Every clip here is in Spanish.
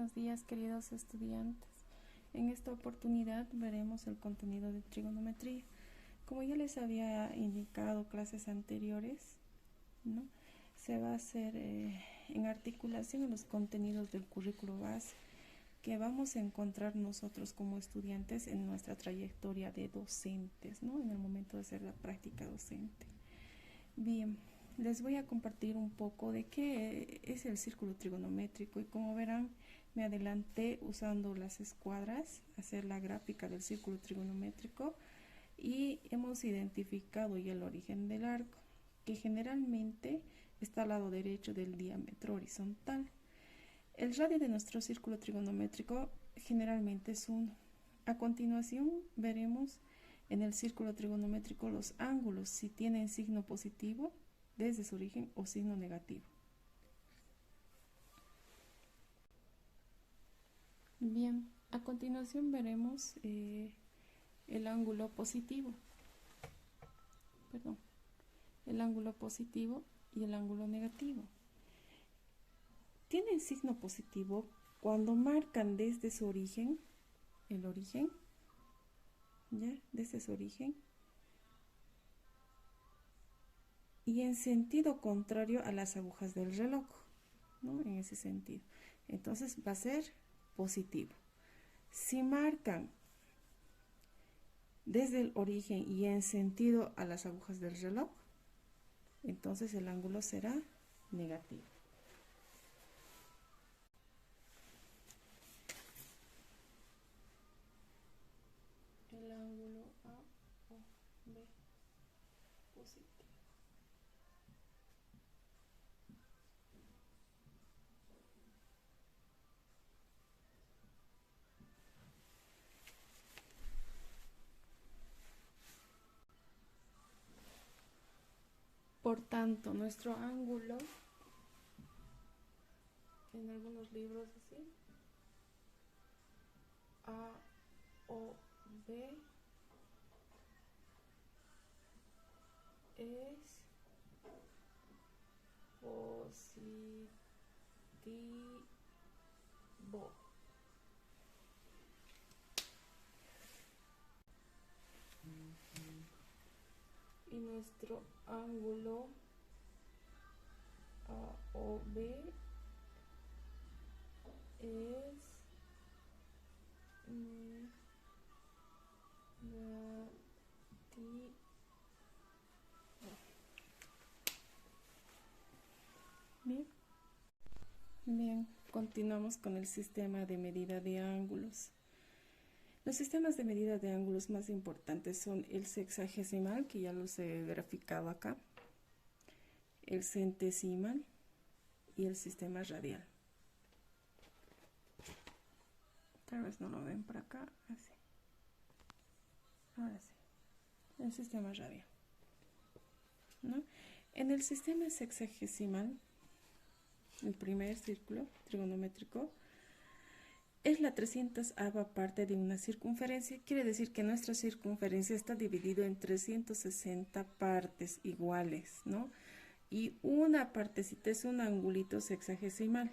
buenos días, queridos estudiantes. En esta oportunidad veremos el contenido de trigonometría. Como ya les había indicado clases anteriores, ¿no? Se va a hacer en articulación a los contenidos del currículo base que vamos a encontrar nosotros como estudiantes en nuestra trayectoria de docentes, ¿no? En el momento de hacer la práctica docente. Bien, les voy a compartir un poco de qué es el círculo trigonométrico y como verán me adelanté usando las escuadras a hacer la gráfica del círculo trigonométrico y hemos identificado ya el origen del arco, que generalmente está al lado derecho del diámetro horizontal. El radio de nuestro círculo trigonométrico generalmente es 1. A continuación veremos en el círculo trigonométrico los ángulos, si tienen signo positivo desde su origen o signo negativo. Bien, a continuación veremos el ángulo positivo. El ángulo positivo y el ángulo negativo. Tienen signo positivo cuando marcan desde su origen, el origen, ¿ya? Desde su origen, y en sentido contrario a las agujas del reloj, ¿no? En ese sentido. Entonces va a ser positivo. Si marcan desde el origen y en sentido a las agujas del reloj, entonces el ángulo será negativo. El ángulo A o B positivo. Por tanto, nuestro ángulo, en algunos libros así, A o B es positivo. Y nuestro ángulo A o B es negativo. Bien, continuamos con el sistema de medida de ángulos. Los sistemas de medida de ángulos más importantes son el sexagesimal, que ya los he graficado acá, el centesimal y el sistema radial. Tal vez no lo ven por acá, así. Ahora sí, el sistema radial, ¿no? En el sistema sexagesimal, el primer círculo trigonométrico es la 300ª parte de una circunferencia. Quiere decir que nuestra circunferencia está dividida en 360 partes iguales, ¿no? Y una partecita es un angulito sexagesimal.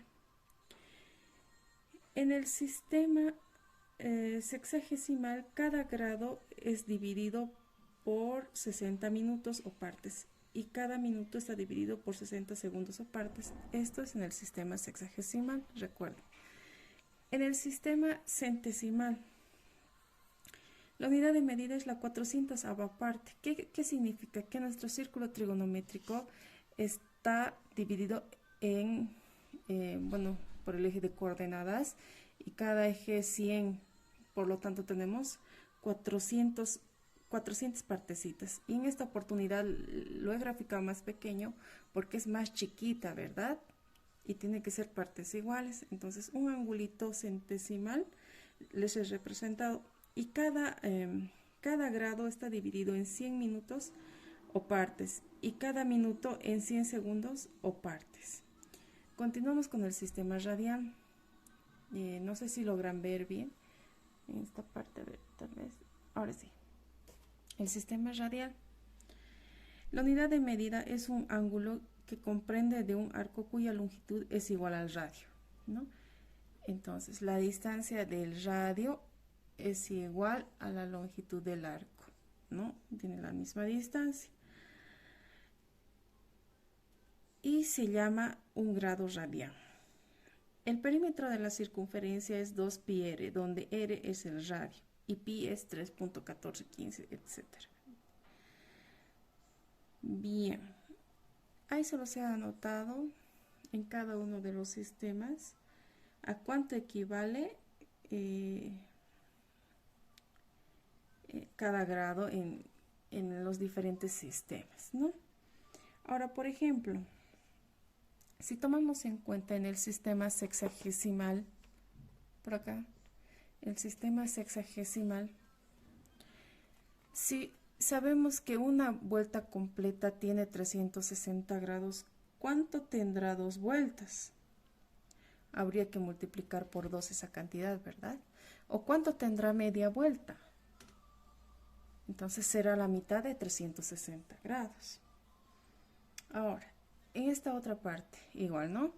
En el sistema sexagesimal, cada grado es dividido por 60 minutos o partes y cada minuto está dividido por 60 segundos o partes. Esto es en el sistema sexagesimal, recuerden. En el sistema centesimal, la unidad de medida es la 400ª parte. ¿Qué significa? Que nuestro círculo trigonométrico está dividido en, por el eje de coordenadas y cada eje es 100. Por lo tanto, tenemos 400 partecitas. Y en esta oportunidad lo he graficado más pequeño porque es más chiquita, ¿verdad? Y tiene que ser partes iguales. Entonces, un angulito centesimal les he representado. Y cada grado está dividido en 100 minutos o partes. Y cada minuto en 100 segundos o partes. Continuamos con el sistema radial. No sé si logran ver bien. En esta parte, a ver, tal vez. Ahora sí. El sistema radial. La unidad de medida es un ángulo que comprende de un arco cuya longitud es igual al radio, ¿no? Entonces, la distancia del radio es igual a la longitud del arco, ¿no? Tiene la misma distancia. Y se llama un grado radian. El perímetro de la circunferencia es 2πr, donde r es el radio y pi es 3.1415, etc. Bien, ahí solo se ha anotado en cada uno de los sistemas a cuánto equivale cada grado en los diferentes sistemas, ¿no? Ahora, por ejemplo, si tomamos en cuenta en el sistema sexagesimal, por acá, el sistema sexagesimal, si sabemos que una vuelta completa tiene 360 grados, ¿cuánto tendrá 2 vueltas? Habría que multiplicar por 2 esa cantidad, ¿verdad? ¿O cuánto tendrá media vuelta? Entonces será la mitad de 360 grados. Ahora, en esta otra parte, igual, ¿no?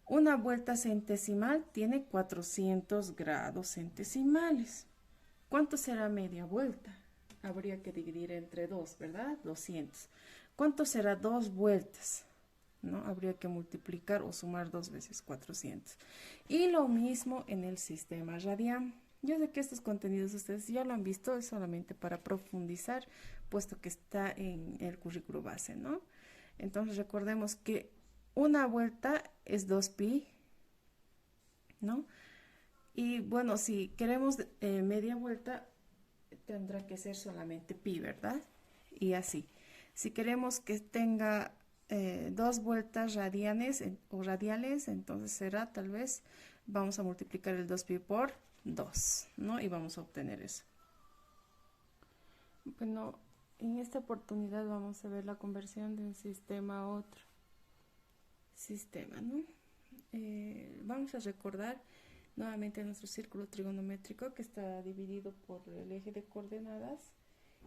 Una vuelta centesimal tiene 400 grados centesimales. ¿Cuánto será media vuelta? Habría que dividir entre 2, ¿verdad? 200. ¿Cuánto será 2 vueltas? ¿No? Habría que multiplicar o sumar 2 veces 400. Y lo mismo en el sistema radian. Yo sé que estos contenidos ustedes ya lo han visto, es solamente para profundizar, puesto que está en el currículo base, ¿no? Entonces recordemos que una vuelta es 2pi, ¿no? Y bueno, si queremos media vuelta, tendrá que ser solamente pi, ¿verdad? Y así. Si queremos que tenga 2 vueltas radianes o radiales, entonces será tal vez, vamos a multiplicar el 2pi por 2, ¿no? Y vamos a obtener eso. Bueno, en esta oportunidad vamos a ver la conversión de un sistema a otro sistema, ¿no? Vamos a recordar nuevamente nuestro círculo trigonométrico que está dividido por el eje de coordenadas,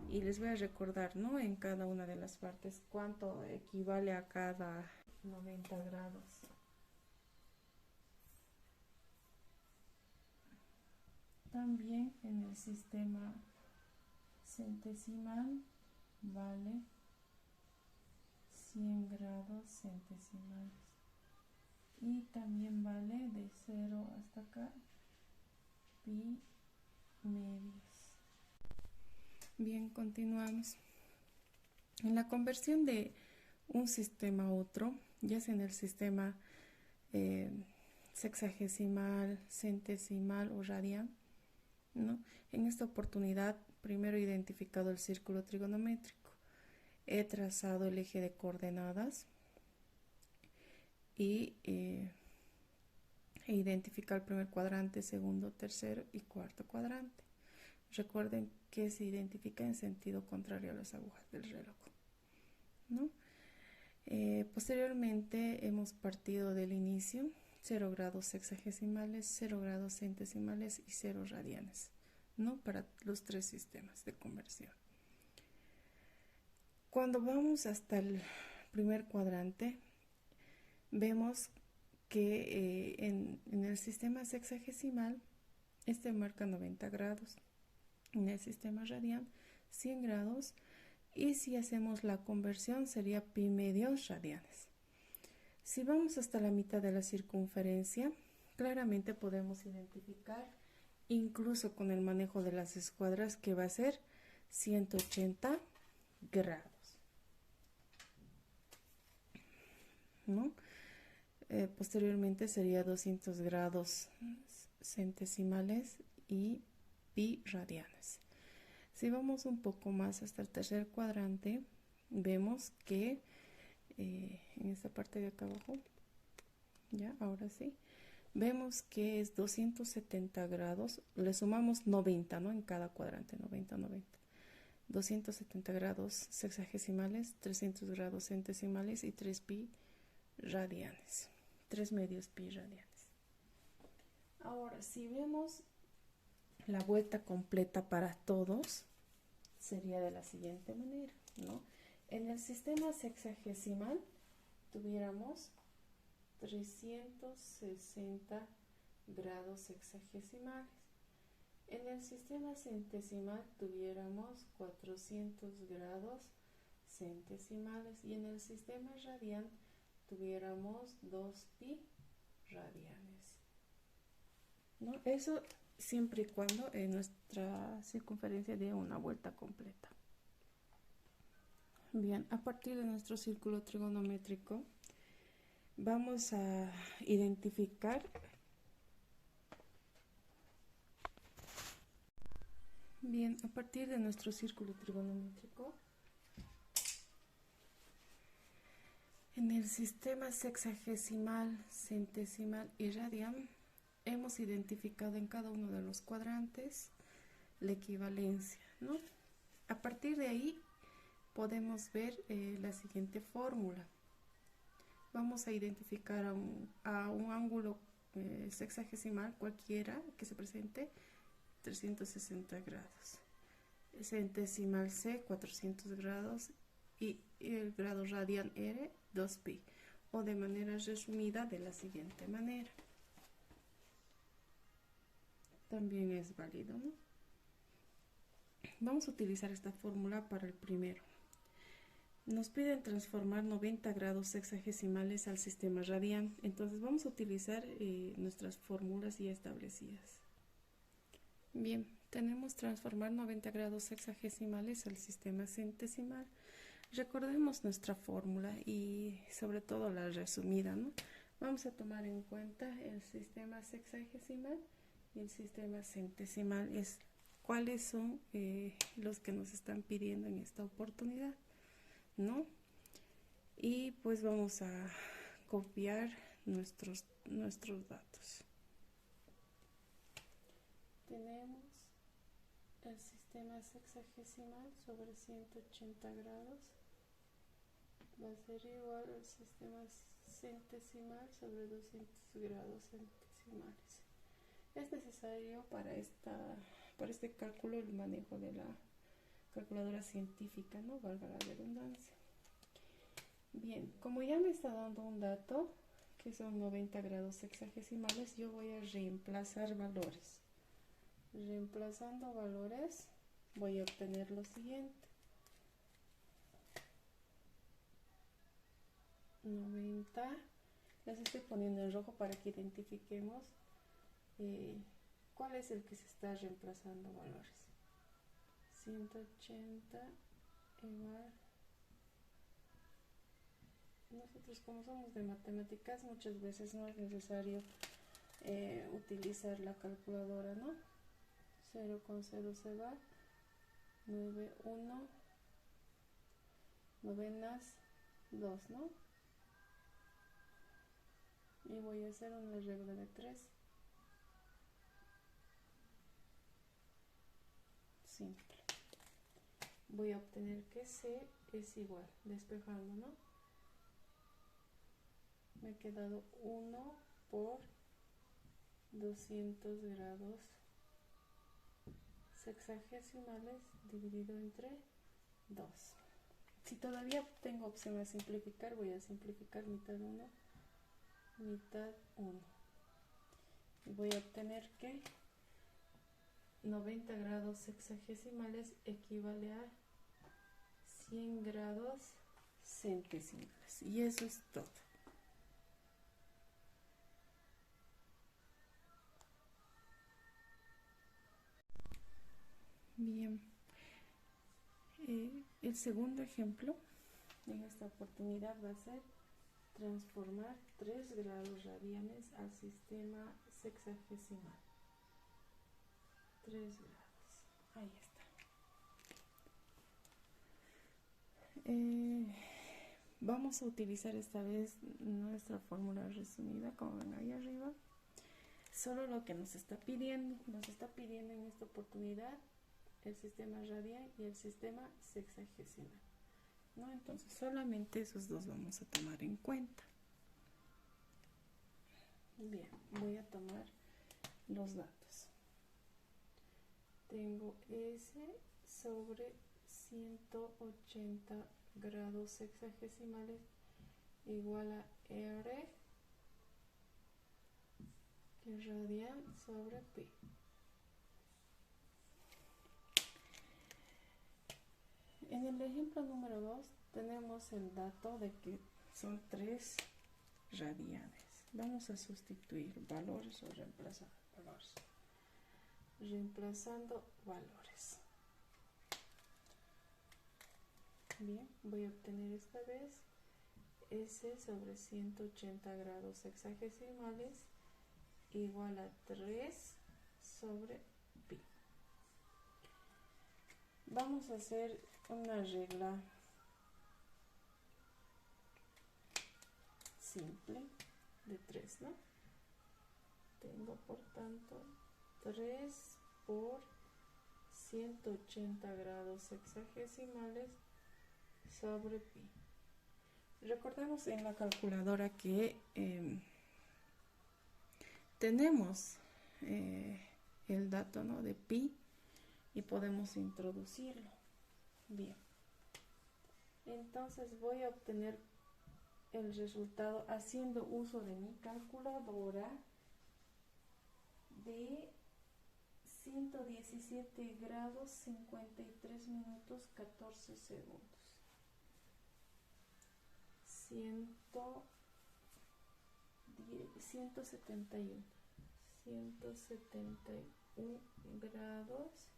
y les voy a recordar, ¿no? En cada una de las partes cuánto equivale a cada 90 grados. También en el sistema centesimal vale 100 grados centesimales. Y también vale de 0 hasta acá pi medios. Bien, continuamos. En la conversión de un sistema a otro, ya sea en el sistema sexagesimal, centesimal o radian, ¿no? En esta oportunidad, primero he identificado el círculo trigonométrico, he trazado el eje de coordenadas y he identificado el primer cuadrante, segundo, tercero y cuarto cuadrante. Recuerden que se identifica en sentido contrario a las agujas del reloj, ¿no? Posteriormente hemos partido del inicio, 0 grados sexagesimales, 0 grados centesimales y 0 radianes, ¿no? Para los 3 sistemas de conversión. Cuando vamos hasta el primer cuadrante, vemos que en el sistema sexagesimal este marca 90 grados, en el sistema radian 100 grados, y si hacemos la conversión sería pi medios radianes. Si vamos hasta la mitad de la circunferencia, claramente podemos identificar, incluso con el manejo de las escuadras, que va a ser 180 grados, ¿no? Posteriormente sería 200 grados centesimales y pi radianes. Si vamos un poco más hasta el tercer cuadrante, vemos que en esta parte de acá abajo, ya, ahora sí, vemos que es 270 grados, le sumamos 90, ¿no? En cada cuadrante, 90, 90. 270 grados sexagesimales, 300 grados centesimales y 3 pi radianes, 3 medios pi radianes. Ahora, si vemos la vuelta completa para todos, sería de la siguiente manera, ¿no? En el sistema sexagesimal tuviéramos 360 grados sexagesimales. En el sistema centesimal tuviéramos 400 grados centesimales y en el sistema radian tuviéramos 2pi radianes, ¿no? Eso siempre y cuando nuestra circunferencia dé una vuelta completa. Bien, a partir de nuestro círculo trigonométrico vamos a identificar a partir de nuestro círculo trigonométrico, en el sistema sexagesimal, centesimal y radian, hemos identificado en cada uno de los cuadrantes la equivalencia, ¿no? A partir de ahí podemos ver la siguiente fórmula. Vamos a identificar a un ángulo sexagesimal cualquiera que se presente 360 grados. Centesimal C, 400 grados y el grado radian R, 2pi. O de manera resumida de la siguiente manera. También es válido, ¿no? Vamos a utilizar esta fórmula para el primero. Nos piden transformar 90 grados sexagesimales al sistema radian. Entonces vamos a utilizar nuestras fórmulas ya establecidas. Bien, tenemos transformar 90 grados sexagesimales al sistema centesimal. Recordemos nuestra fórmula y sobre todo la resumida, ¿no? Vamos a tomar en cuenta el sistema sexagesimal y el sistema centesimal. ¿Cuáles son los que nos están pidiendo en esta oportunidad, ¿no? Y pues vamos a copiar nuestros datos. Tenemos el sistema sexagesimal sobre 180 grados va a ser igual al sistema centesimal sobre 200 grados centesimales. Es necesario para este cálculo el manejo de la calculadora científica, ¿no? Valga la redundancia. Bien, como ya me está dando un dato que son 90 grados sexagesimales, yo voy a reemplazar valores. Reemplazando valores voy a obtener lo siguiente. 90, las estoy poniendo en rojo para que identifiquemos cuál es el que se está reemplazando valores. 180 igual. Nosotros como somos de matemáticas muchas veces no es necesario utilizar la calculadora, ¿no? 0 con 0 se va, 9, 1, novenas, 2, ¿no? Y voy a hacer una regla de 3. Simple. Voy a obtener que C es igual, despejando, ¿no? Me ha quedado 1 por 200 grados sexagesimales dividido entre 2. Si todavía tengo opción a simplificar, voy a simplificar mitad 1, mitad 1. Y voy a obtener que 90 grados sexagesimales equivale a 100 grados centesimales. Y eso es todo. Bien, el segundo ejemplo en esta oportunidad va a ser transformar 3 grados radianes al sistema sexagesimal. 3 grados, ahí está. Vamos a utilizar esta vez nuestra fórmula resumida, como ven ahí arriba. Solo lo que nos está pidiendo en esta oportunidad el sistema radial y el sistema sexagesimal, ¿no? Entonces solamente esos dos vamos a tomar en cuenta. Bien, voy a tomar los datos. Tengo S sobre 180 grados sexagesimales igual a R, que radian sobre pi. En el ejemplo número 2 tenemos el dato de que son 3 radianes. Vamos a sustituir valores o reemplazar valores. Reemplazando valores. Bien, voy a obtener esta vez S sobre 180 grados sexagesimales igual a 3 sobre pi. Vamos a hacer una regla simple de 3, ¿no? Tengo por tanto 3 por 180 grados sexagesimales sobre pi. Recordemos en la calculadora que tenemos el dato, ¿no?, de pi y podemos introducirlo. Bien, entonces voy a obtener el resultado haciendo uso de mi calculadora de 117 grados 53 minutos 14 segundos. 171 grados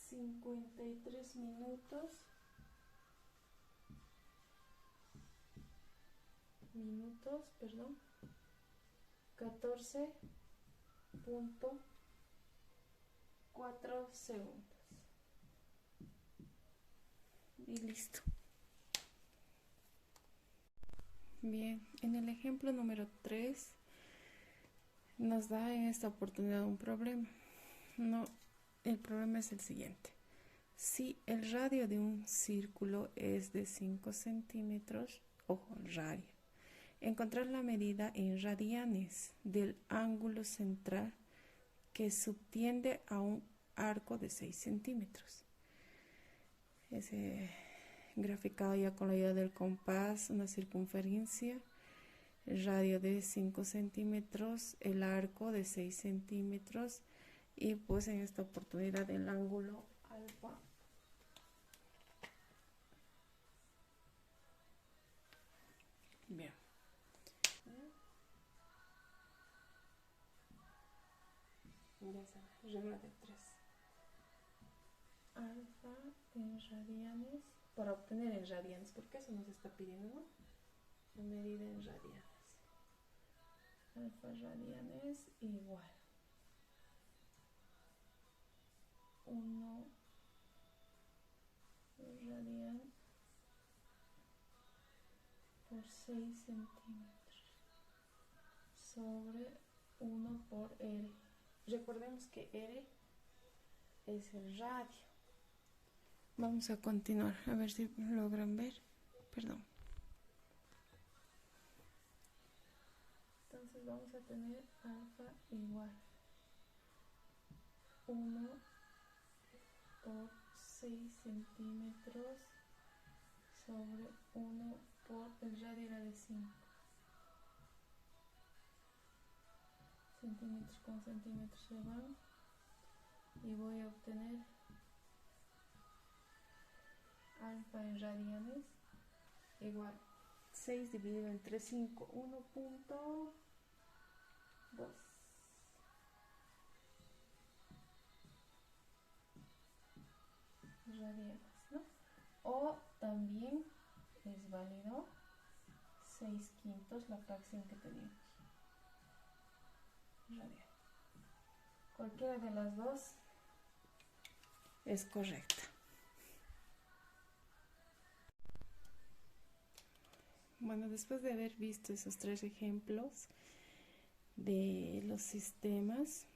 53 minutos 14.4 segundos. Y listo. Bien, en el ejemplo número 3 nos da en esta oportunidad un problema. El problema es el siguiente. Si el radio de un círculo es de 5 centímetros, ojo, radio, encontrar la medida en radianes del ángulo central que subtiende a un arco de 6 centímetros. Ese graficado ya con la ayuda del compás, una circunferencia, el radio de 5 centímetros, el arco de 6 centímetros y pues en esta oportunidad el ángulo alfa bien. Ya saben, regla de 3. Alfa en radianes, para obtener en radianes, porque eso nos está pidiendo, ¿no? La medida en radianes. Alfa radianes igual 1 radian por 6 centímetros sobre 1 por R. Recordemos que R es el radio. Vamos a continuar, a ver si logran ver. Perdón. Entonces vamos a tener alfa igual 1 por 6 centímetros sobre 1 por el radio era de 5 centímetros con centímetros se van y voy a obtener alfa en radianes igual 6 dividido entre 5, 1.2 radianes, ¿no? O también es válido 6/5, la fracción que tenemos radian. Cualquiera de las dos es correcta. Bueno, después de haber visto esos 3 ejemplos de los sistemas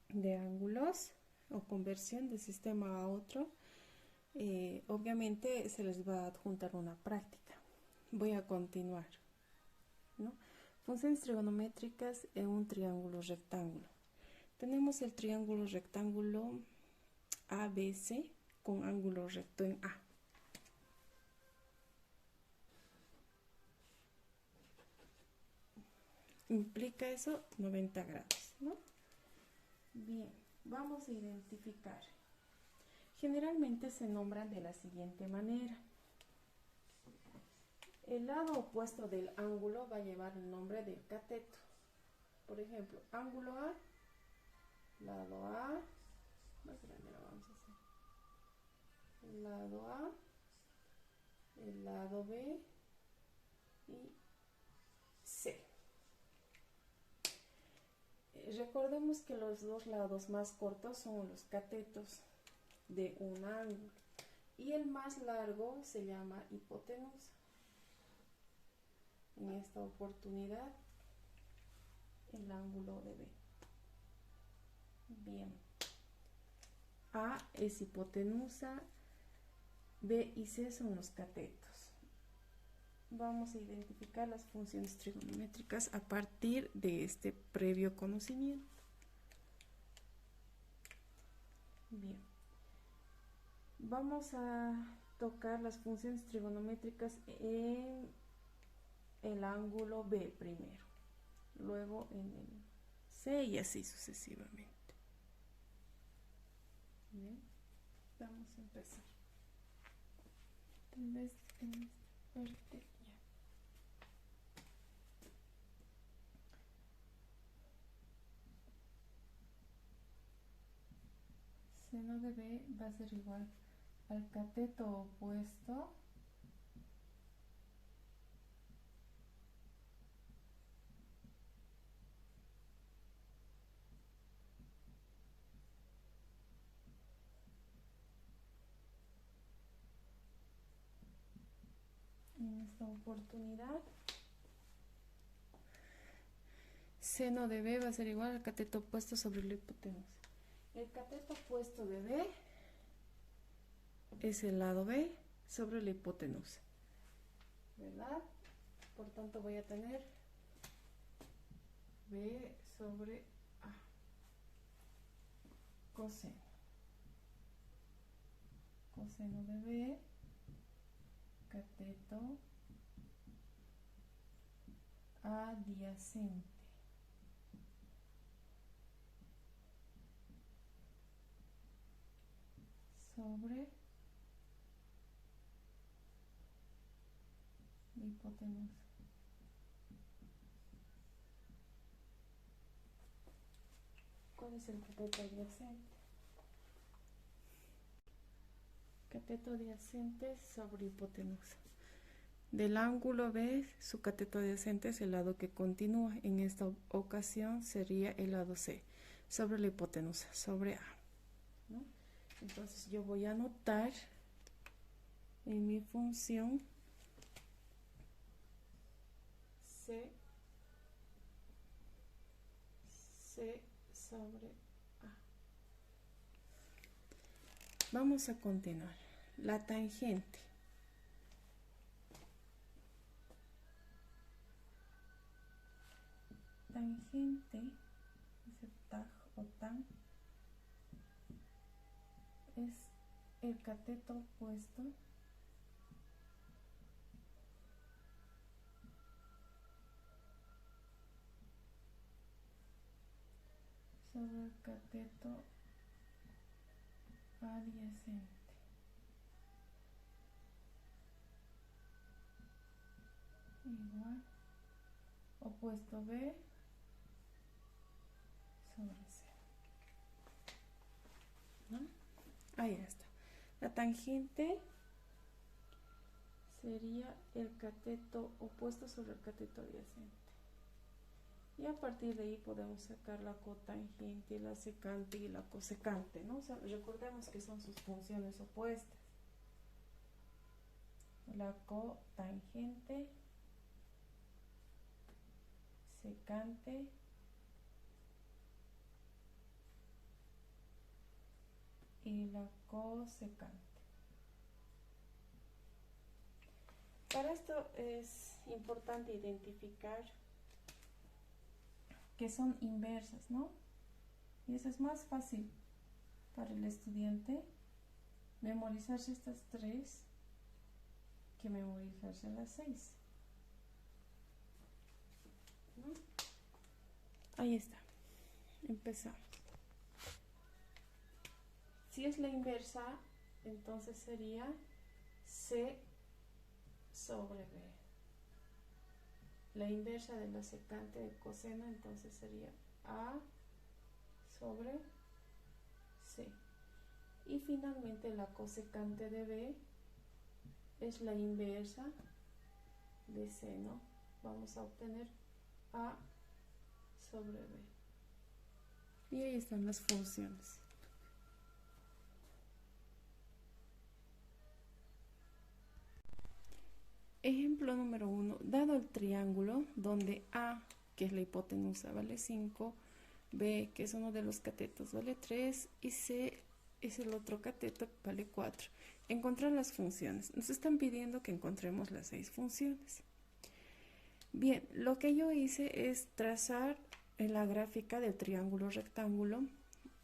de ángulos o conversión de sistema a otro, obviamente se les va a adjuntar una práctica. Voy a continuar, ¿no? Funciones trigonométricas en un triángulo rectángulo. Tenemos el triángulo rectángulo ABC con ángulo recto en A. implica eso 90 grados, ¿no? Bien, vamos a identificar. Generalmente se nombran de la siguiente manera. El lado opuesto del ángulo va a llevar el nombre del cateto. Por ejemplo, ángulo A, lado A, más grande lo vamos a hacer. El lado A, el lado B y C. Recordemos que los dos lados más cortos son los catetos de un ángulo y el más largo se llama hipotenusa. En esta oportunidad, el ángulo de B. Bien. A es hipotenusa, B y C son los catetos. Vamos a identificar las funciones trigonométricas a partir de este previo conocimiento. Bien. Vamos a tocar las funciones trigonométricas en el ángulo B primero, luego en el C y así sucesivamente. Bien, vamos a empezar. Tal vez en esta parte ya. Seno de B va a ser igual al cateto opuesto en esta oportunidad. Seno de B va a ser igual al cateto opuesto sobre la hipotenusa. El cateto opuesto de B es el lado B sobre la hipotenusa, ¿verdad? Por tanto voy a tener B sobre A. Coseno. Coseno de B, cateto adyacente. Sobre la hipotenusa. ¿Cuál es el cateto adyacente? Cateto adyacente sobre hipotenusa. Del ángulo B, su cateto adyacente es el lado que continúa. En esta ocasión sería el lado C, sobre la hipotenusa, sobre A, ¿no? Entonces yo voy a anotar en mi función C sobre A. Vamos a continuar. La tangente. Tangente, ese tag o tan, es el cateto opuesto sobre el cateto adyacente. Igual, opuesto B sobre C, ¿no? Ahí está. La tangente sería el cateto opuesto sobre el cateto adyacente. Y a partir de ahí podemos sacar la cotangente, la secante y la cosecante, ¿no? O sea, recordemos que son sus funciones opuestas. La cotangente, secante y la cosecante. Para esto es importante identificar que son inversas, ¿no? Y eso es más fácil para el estudiante memorizarse estas tres que memorizarse las 6, ¿no? Ahí está. Empezamos. Si es la inversa, entonces sería C sobre B. La inversa de la secante de coseno, entonces sería A sobre C. Y finalmente la cosecante de B es la inversa de seno. Vamos a obtener A sobre B. Y ahí están las funciones. Ejemplo número 1. Dado el triángulo donde A, que es la hipotenusa, vale 5, B, que es uno de los catetos, vale 3, y C es el otro cateto, vale 4. Encontrar las funciones. Nos están pidiendo que encontremos las 6 funciones. Bien, lo que yo hice es trazar en la gráfica del triángulo rectángulo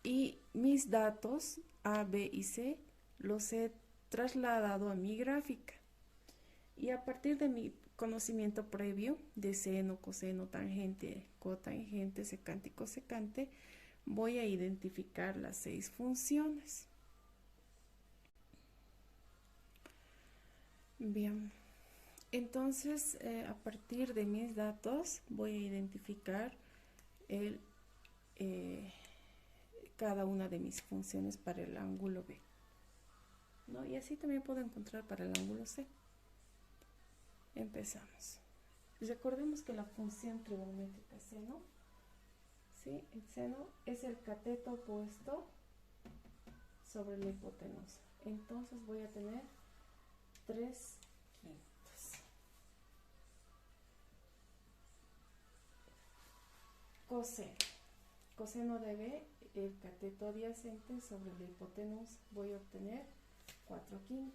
y mis datos A, B y C los he trasladado a mi gráfica. Y a partir de mi conocimiento previo de seno, coseno, tangente, cotangente, secante y cosecante, voy a identificar las 6 funciones. Bien, entonces a partir de mis datos voy a identificar cada una de mis funciones para el ángulo B, ¿no? Y así también puedo encontrar para el ángulo C. Empezamos. Recordemos que la función trigonométrica seno, ¿sí? El seno es el cateto opuesto sobre la hipotenusa. Entonces voy a tener 3/5. Coseno. Coseno de B, el cateto adyacente sobre la hipotenusa, voy a obtener 4/5.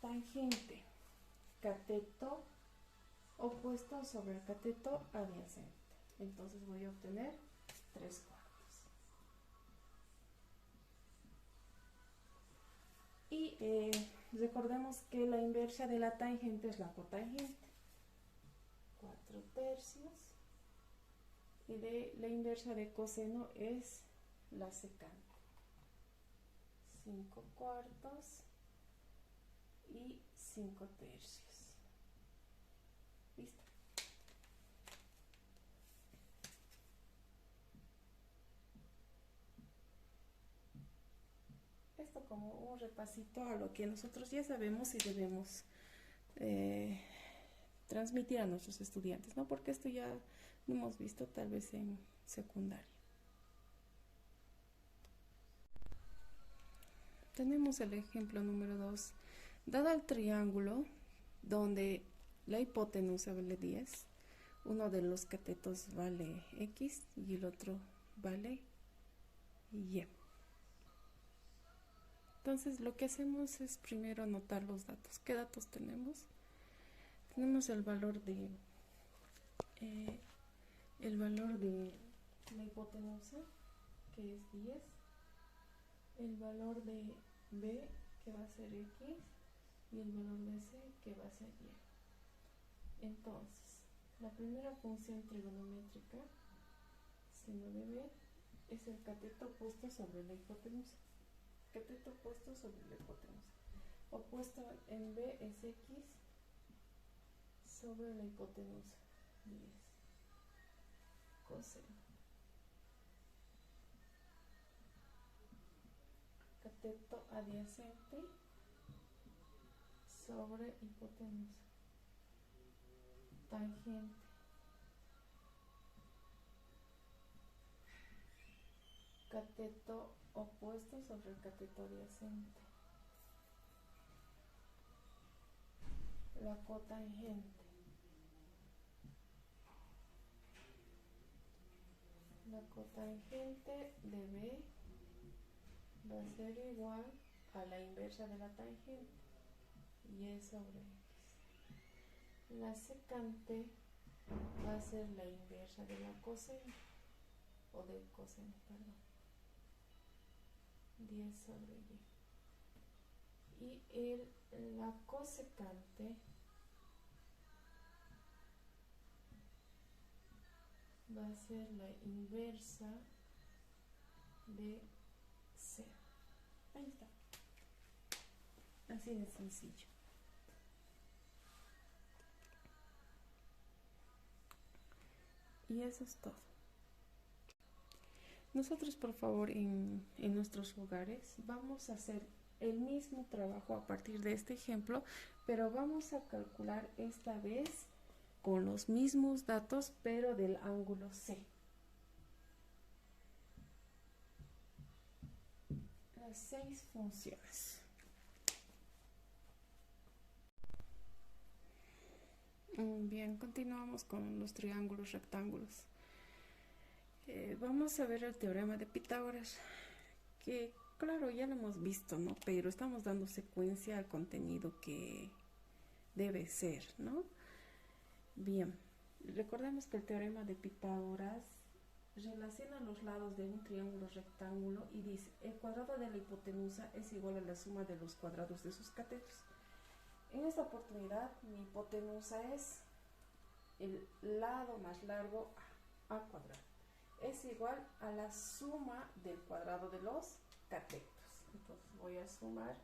Tangente, cateto opuesto sobre el cateto adyacente, entonces voy a obtener 3/4. Y recordemos que la inversa de la tangente es la cotangente, 4/3, y la inversa de coseno es la secante, 5/4 y 5/3. Listo. Esto como un repasito a lo que nosotros ya sabemos y debemos transmitir a nuestros estudiantes, ¿no? Porque esto ya lo hemos visto tal vez en secundaria. Tenemos el ejemplo número 2. Dado el triángulo donde la hipotenusa vale 10, uno de los catetos vale X y el otro vale Y. Entonces lo que hacemos es primero anotar los datos. ¿Qué datos tenemos? Tenemos el valor de la hipotenusa, que es 10, el valor de B, que va a ser X, y el valor de C, que va a ser Y. Entonces, la primera función trigonométrica, seno de B, es el cateto opuesto sobre la hipotenusa. Cateto opuesto sobre la hipotenusa. Opuesto en B es X sobre la hipotenusa, 10. Coseno. Cateto adyacente sobre hipotenusa. Tangente. Cateto opuesto sobre el cateto adyacente. La cotangente. La cotangente de B va a ser igual a la inversa de la tangente, Y sobre X. La secante va a ser la inversa de la coseno, o del coseno, perdón, 10 sobre Y. Y la cosecante va a ser la inversa de 0. Ahí está. Así de sencillo. Y eso es todo. Nosotros, por favor, en nuestros hogares vamos a hacer el mismo trabajo a partir de este ejemplo, pero vamos a calcular esta vez con los mismos datos, pero del ángulo C. Las 6 funciones. Bien, continuamos con los triángulos rectángulos. Vamos a ver el teorema de Pitágoras, que claro, ya lo hemos visto, ¿no? Pero estamos dando secuencia al contenido que debe ser, ¿no? Bien, recordemos que el teorema de Pitágoras relaciona los lados de un triángulo rectángulo y dice, el cuadrado de la hipotenusa es igual a la suma de los cuadrados de sus catetos. En esta oportunidad, mi hipotenusa es el lado más largo a cuadrado. Es igual a la suma del cuadrado de los catetos. Entonces voy a sumar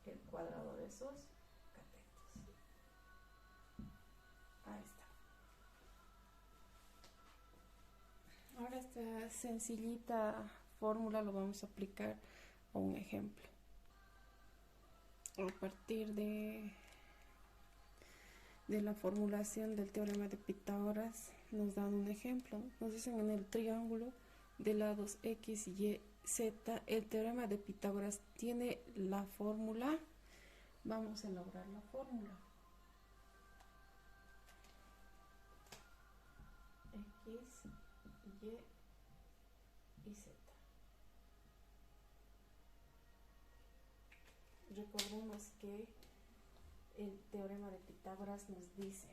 el cuadrado de esos catetos. Ahí está. Ahora esta sencillita fórmula lo vamos a aplicar a un ejemplo. A partir de la formulación del teorema de Pitágoras nos dan un ejemplo. Nos dicen en el triángulo de lados X, Y, Z, el teorema de Pitágoras tiene la fórmula. Vamos a elaborar la fórmula. X, Y y Z. Recordemos que el teorema de Pitágoras nos dice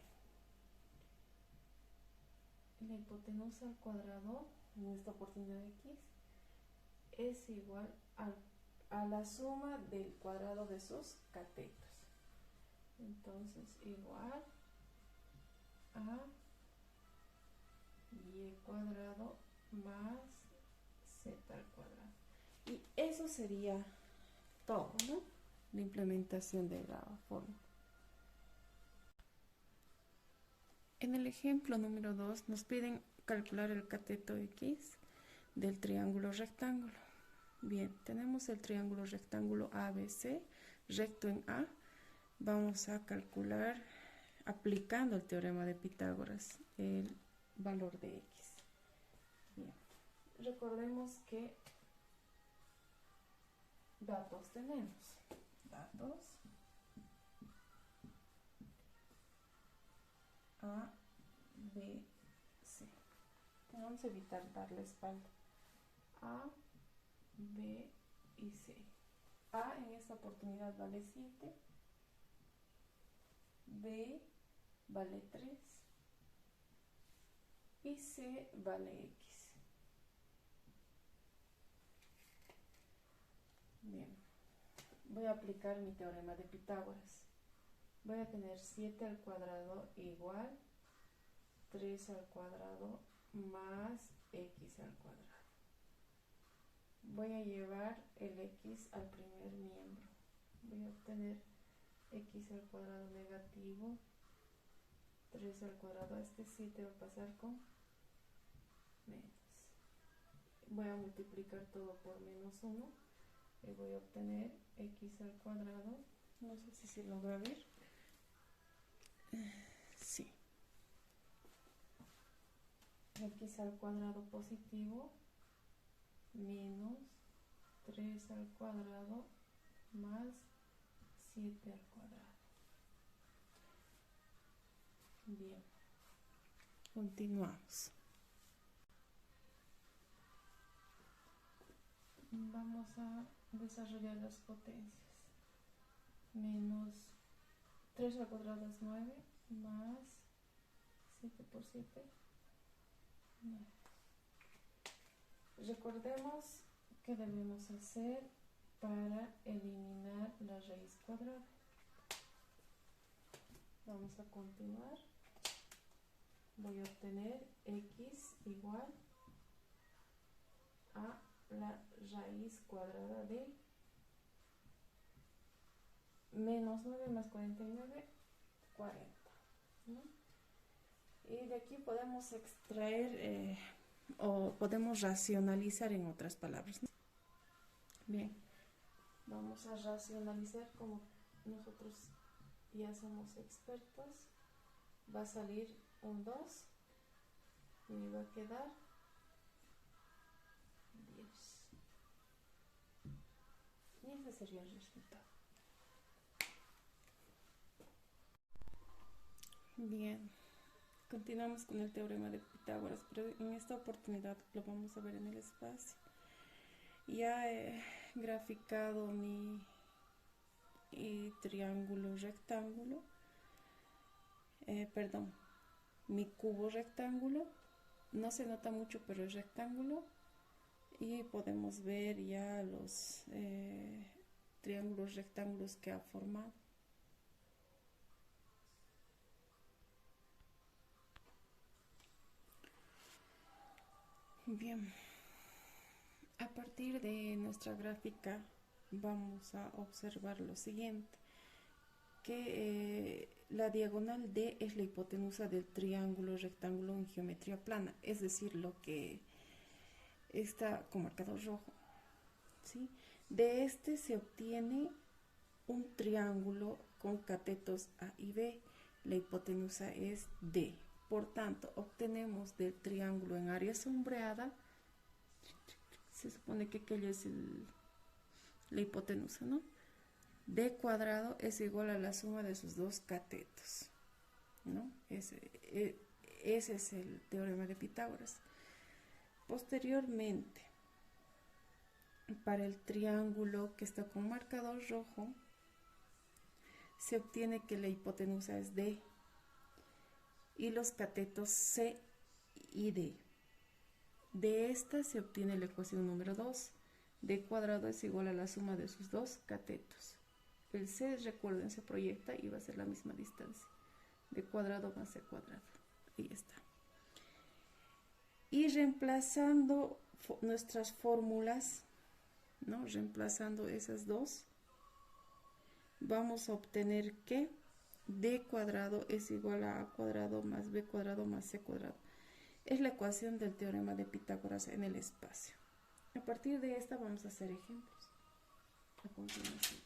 la hipotenusa al cuadrado, en esta oportunidad X, es igual a la suma del cuadrado de sus catetos. Entonces, igual a y cuadrado más z al cuadrado. Y eso sería todo, ¿no? La implementación de la fórmula. En el ejemplo número 2 nos piden calcular el cateto X del triángulo rectángulo. Bien, tenemos el triángulo rectángulo ABC, recto en A. Vamos a calcular, aplicando el teorema de Pitágoras, el valor de X. Bien, recordemos que datos tenemos. Datos A, B, C. Vamos a evitar darle espalda. A, B y C. A en esta oportunidad vale 7. B vale 3. Y C vale X. Bien. Voy a aplicar mi teorema de Pitágoras. Voy a tener 7 al cuadrado igual 3 al cuadrado más x al cuadrado. Voy a llevar el x al primer miembro. Voy a obtener x al cuadrado negativo, 3 al cuadrado, este 7 va a pasar con menos. Voy a multiplicar todo por menos 1 y voy a obtener x al cuadrado. No sé si se logra ver. Sí. X al cuadrado positivo menos 3 al cuadrado más 7 al cuadrado. Bien, continuamos. Vamos a desarrollar las potencias. Menos 3 al cuadrado es 9, más 7 por 7, 9. Recordemos qué debemos hacer para eliminar la raíz cuadrada. Vamos a continuar. voy a obtener x igual a la raíz cuadrada de menos 9 más 49, 40, ¿no? Y de aquí podemos extraer o podemos racionalizar, en otras palabras, ¿no? Bien, vamos a racionalizar como nosotros ya somos expertos. Va a salir un 2 y me va a quedar 10. Y ese sería el resultado. Bien, continuamos con el teorema de Pitágoras, pero en esta oportunidad lo vamos a ver en el espacio. Ya he graficado mi triángulo rectángulo, mi cubo rectángulo. No se nota mucho, pero es rectángulo. Y podemos ver ya los triángulos rectángulos que ha formado. Bien, a partir de nuestra gráfica vamos a observar lo siguiente, que la diagonal D es la hipotenusa del triángulo rectángulo en geometría plana, es decir, lo que está con marcador rojo, ¿sí? De este se obtiene un triángulo con catetos A y B. La hipotenusa es D. Por tanto, obtenemos del triángulo en área sombreada, se supone que aquello es la hipotenusa, ¿no? D cuadrado es igual a la suma de sus dos catetos, ¿no? Ese es el teorema de Pitágoras. Posteriormente, para el triángulo que está con marcador rojo, se obtiene que la hipotenusa es D y los catetos C y D. De esta se obtiene la ecuación número 2. D cuadrado es igual a la suma de sus dos catetos. El C, recuerden, se proyecta y va a ser la misma distancia. D cuadrado más C cuadrado. Ahí está. Y reemplazando nuestras fórmulas, ¿no? Reemplazando esas dos, vamos a obtener que D cuadrado es igual a A cuadrado más B cuadrado más C cuadrado. Es la ecuación del teorema de Pitágoras en el espacio. A partir de esta vamos a hacer ejemplos a continuación.